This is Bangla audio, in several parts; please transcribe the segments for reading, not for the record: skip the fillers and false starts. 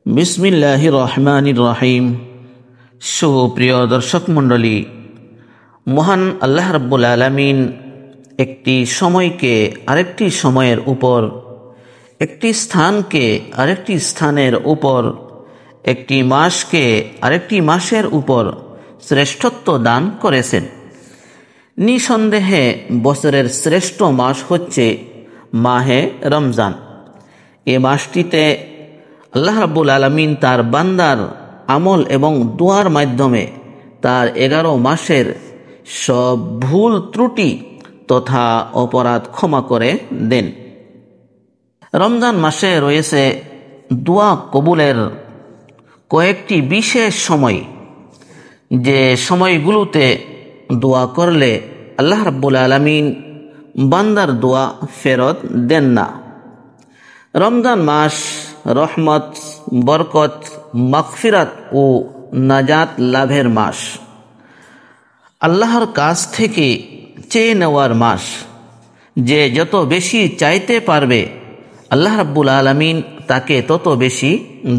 বিসমিল্লাহির রহমানির রহিম। সুপ্রিয় দর্শক মণ্ডলী, মহান আল্লাহ রাব্বুল আলামিন একটি সময়কে আরেকটি সময়ের উপর, একটি স্থানকে আরেকটি স্থানের উপর, একটি মাসকে আরেকটি মাসের উপর শ্রেষ্ঠত্ব দান করেছেন। নিঃসন্দেহে বছরের শ্রেষ্ঠ মাস হচ্ছে মাহে রমজান। এ মাসটিতে আল্লাহ রাব্বুল আলামিন তার বান্দার আমল এবং দোয়ার মাধ্যমে তার 11 মাসের সব ভুল ত্রুটি তথা অপরাধ ক্ষমা করে দেন। রমজান মাসে রয়েছে দোয়া কবুলের কয়েকটি বিশেষ সময়, যে সময়গুলোতে দোয়া করলে আল্লাহ রাব্বুল আলামিন বান্দার দোয়া ফেরত দেন না। রমজান মাস রহমত, বরকত, মাগফিরাত ও নাজাত লাভের মাস, আল্লাহর কাছ থেকে চেয়ে নেওয়ার মাস। যে যত বেশি চাইতে পারবে আল্লাহ রাব্বুল আলামিন তাকে তত বেশি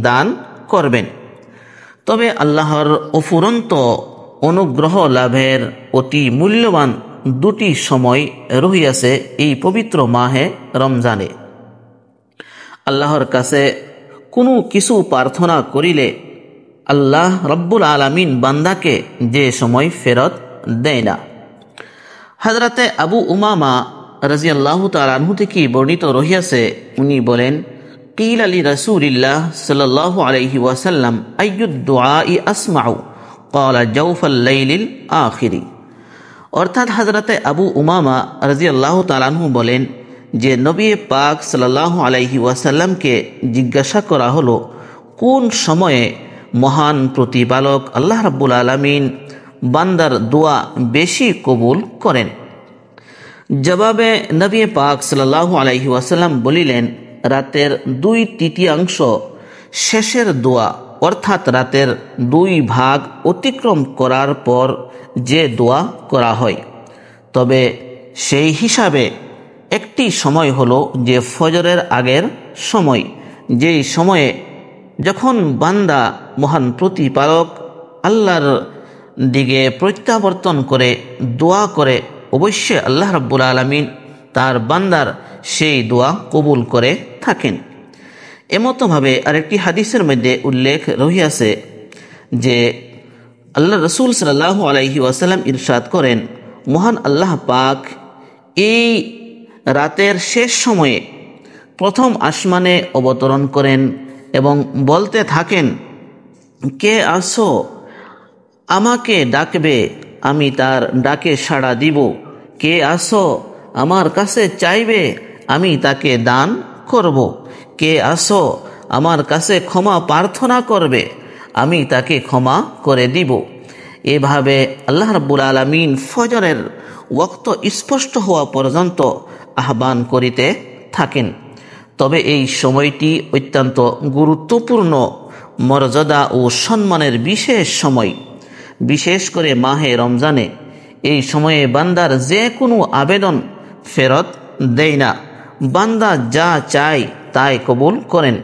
দান করবেন। তবে আল্লাহর অফুরন্ত অনুগ্রহ লাভের অতি মূল্যবান দুটি সময় রহিয়াছে এই পবিত্র মাহে রমজানে। আল্লাহর কাছে কোনো কিছু প্রার্থনা করিলে আল্লাহ রাব্বুল আলামিন বান্দাকে যে সময় ফেরত দেয় না। হযরতে আবু উমামা রাদিয়াল্লাহু তাআলা আনহু থেকে বর্ণিত রহিয়াছে, উনি বলেন, কিলা লি রাসূলিল্লাহ সাল্লাল্লাহু আলাইহি ওয়াসাল্লাম আইয়ুদ দুআই আসমাউ ক্বালা জাওফাল লাইলিল আখিরি। অর্থাৎ হযরতে আবু উমামা রাদিয়াল্লাহু তাআলা আনহু বলেন যে নবী পাক সাল্লাল্লাহু আলাইহি ওয়াসাল্লামকে জিজ্ঞাসা করা হলো, কোন সময়ে মহান প্রতিপালক আল্লাহ রাব্বুল আলামিন বান্দার দোয়া বেশি কবুল করেন? জবাবে নবী পাক সাল্লাল্লাহু আলাইহি ওয়াসাল্লাম বলিলেন, রাতের 2/3 শেষের দোয়া, অর্থাৎ রাতের 2 ভাগ অতিক্রম করার পর যে দোয়া করা হয়। তবে সেই হিসাবে একটি সময় হলো যে ফজরের আগের সময়, যেই সময়ে যখন বান্দা মহান প্রতিপালক আল্লাহর দিকে প্রত্যাবর্তন করে দোয়া করে, অবশ্যই আল্লাহ রাব্বুল আলামিন তার বান্দার সেই দোয়া কবুল করে থাকেন। এমতভাবে আরেকটি হাদিসের মধ্যে উল্লেখ রহিয়াছে যে আল্লাহ রসুল সাল্লাল্লাহু আলাইহি ওয়াসাল্লাম ইরশাদ করেন, মহান আল্লাহ পাক এই রাতের শেষ সময়ে প্রথম আসমানে অবতরণ করেন এবং বলতে থাকেন, কে আসো, আমাকে ডাকবে, আমি তার ডাকে সাড়া দিব। কে আসো, আমার কাছে চাইবে, আমি তাকে দান করব। কে আসো, আমার কাছে ক্ষমা প্রার্থনা করবে, আমি তাকে ক্ষমা করে দিব। এভাবে আল্লাহ রাব্বুল আলামিন ফজরের ওয়াক্ত স্পষ্ট হওয়া পর্যন্ত আহ্বান করিতে থাকেন। তবে এই সময়টি অত্যন্ত গুরুত্বপূর্ণ, মর্যাদা ও সম্মানের বিশেষ সময়। বিশেষ করে মাহে রমজানে এই সময়ে বান্দার যে কোনো আবেদন ফেরত দেয় না, বান্দা যা চায় তাই কবুল করেন।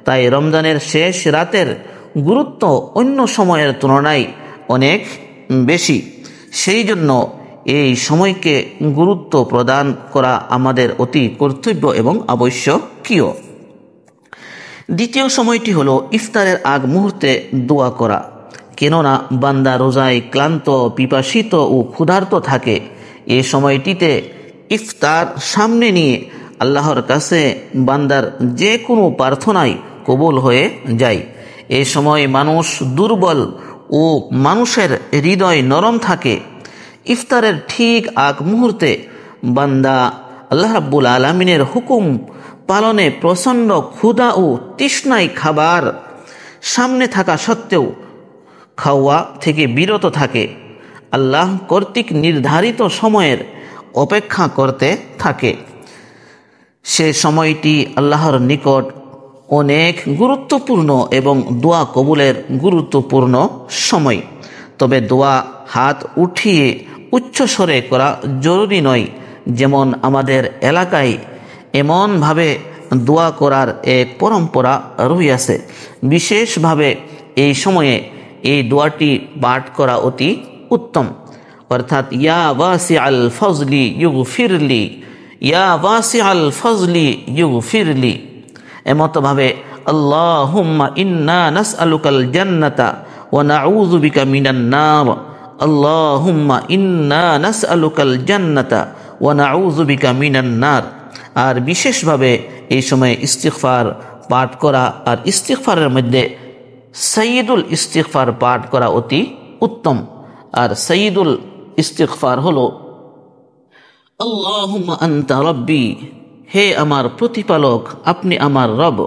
তাই রমজানের শেষ রাতের গুরুত্ব অন্য সময়ের তুলনায় অনেক বেশি। সেই জন্য এই সময়কে গুরুত্ব প্রদান করা আমাদের অতি কর্তব্য এবং আবশ্যকীয়। দ্বিতীয় সময়টি হলো ইফতারের আগ মুহূর্তে দোয়া করা। কেননা বান্দা রোজায় ক্লান্ত, পিপাসিত ও ক্ষুধার্ত থাকে। এ সময়টিতে ইফতার সামনে নিয়ে আল্লাহর কাছে বান্দার যে কোনো প্রার্থনাই কবুল হয়ে যায়। এ সময় মানুষ দুর্বল ও মানুষের হৃদয় নরম থাকে। ইফতারের ঠিক আগ মুহূর্তে বান্দা আল্লাহ রাব্বুল আলামিনের হুকুম পালনে প্রচণ্ড ক্ষুধা ও তৃষ্ণায় খাবার সামনে থাকা সত্ত্বেও খাওয়া থেকে বিরত থাকে। আল্লাহ কর্তৃক নির্ধারিত সময়ের অপেক্ষা করতে থাকে। সে সময়টি আল্লাহর নিকট অনেক গুরুত্বপূর্ণ এবং দোয়া কবুলের গুরুত্বপূর্ণ সময়। তবে দোয়া হাত উঠিয়ে উচ্চস্বরে করা জরুরি নয়। যেমন আমাদের এলাকায় এমনভাবে দোয়া করার এক পরম্পরা রহিয়াছে। বিশেষভাবে এই সময়ে এই দোয়াটি পাঠ করা অতি উত্তম, অর্থাৎ ইয়া ওয়াসিআল ফজলি ইউগফিরলি, ইয়া ওয়াসিআল ফজলি ইউগফিরলি। এমতভাবে আল্লাহুম্মা ইন্না নাসআলুকাল জান্নাতা ওয়া নাউযু বিকা মিনান নার, আল্লাহুম্মা ইন্না নাসআলুকাল জান্নাতা ওয়া নাউযু বিকা মিনান নার। আর বিশেষভাবে এই সময় ইস্তিগফার পাঠ করা, আর ইস্তিগফারের মধ্যে সাইয়্যিদুল ইস্তিগফার পাঠ করা অতি উত্তম। আর সাইয়্যিদুল ইস্তিগফার হলো আল্লাহুম্মা আনতা রাব্বি, হে আমার প্রতিপালক, আপনি আমার রব,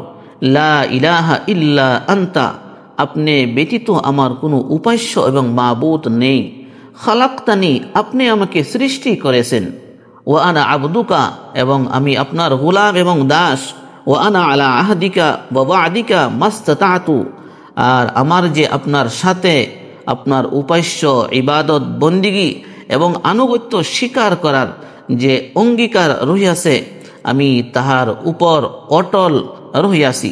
লা ইলাহা ইল্লা আনতা, আপনি ব্যতীত আমার কোনো উপাস্য এবং মাবুদ নেই, খালাকতানি, আপনি আমাকে সৃষ্টি করেছেন, ওয়া আনা আবদুকা, এবং আমি আপনার গোলাম এবং দাস, ওয়া আনা আলা আহদিকা ওয়া ওয়াদিকা মাস্তাতাতু, আর আমার যে আপনার সাথে আপনার উপাস্য ইবাদত বন্দিগি এবং আনুগত্য স্বীকার করার যে অঙ্গীকার রহিয়াছে, আমি তাহার উপর অটল রহিয়াছি।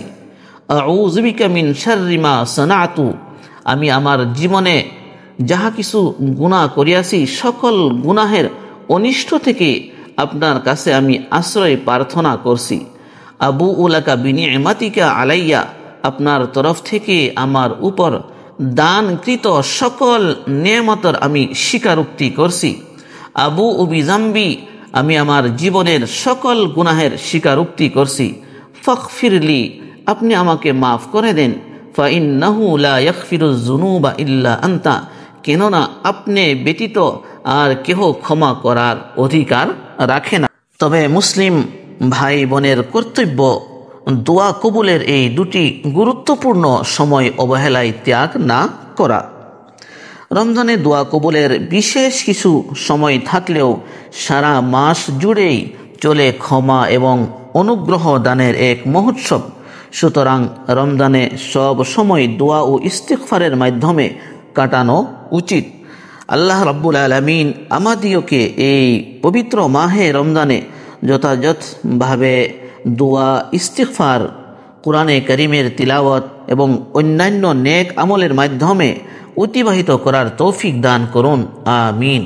আউযু বিকা মিন শাররি মা সানাতু, আমি আমার জীবনে যাহা কিছু গুনাহ করিয়াছি সকল গুনাহের অনিষ্ট থেকে আপনার কাছে আমি আশ্রয় প্রার্থনা করছি। আবু উলাকা বিনিআমাতিকা আলাইয়া, আপনার তরফ থেকে আমার উপর দানকৃত সকল নেয়ামতের আমি স্বীকারোক্তি করছি। আবু বিজাম্বি, আমি আমার জীবনের সকল গুনাহের স্বীকারোক্তি করছি। ফাগফিরলি, আপনি আমাকে মাফ করে দেন। ফাইন্নাহু লা ইয়াগফিরুয যুনুবা ইল্লা আনতা, কেননা আপনি ব্যতীত আর কেহ ক্ষমা করার অধিকার রাখে না। তবে মুসলিম ভাই বোনের কর্তব্য দোয়া কবুলের এই দুটি গুরুত্বপূর্ণ সময় অবহেলায় ত্যাগ না করা। রমজানে দোয়া কবুলের বিশেষ কিছু সময় থাকলেও সারা মাস জুড়েই চলে ক্ষমা এবং অনুগ্রহ দানের এক মহোৎসব। সুতরাং রমজানে সব সময় দোয়া ও ইস্তিগফারের মাধ্যমে কাটানো উচিত। আল্লাহ রাব্বুল আলামিন আমাদিওকে এই পবিত্র মাহে রমজানে যথাযথভাবে দোয়া, ইস্তিগফার, কোরআনে কারীমের তিলাওয়াত এবং অন্যান্য নেক আমলের মাধ্যমে অতিবাহিত করার তৌফিক দান করুন। আমিন।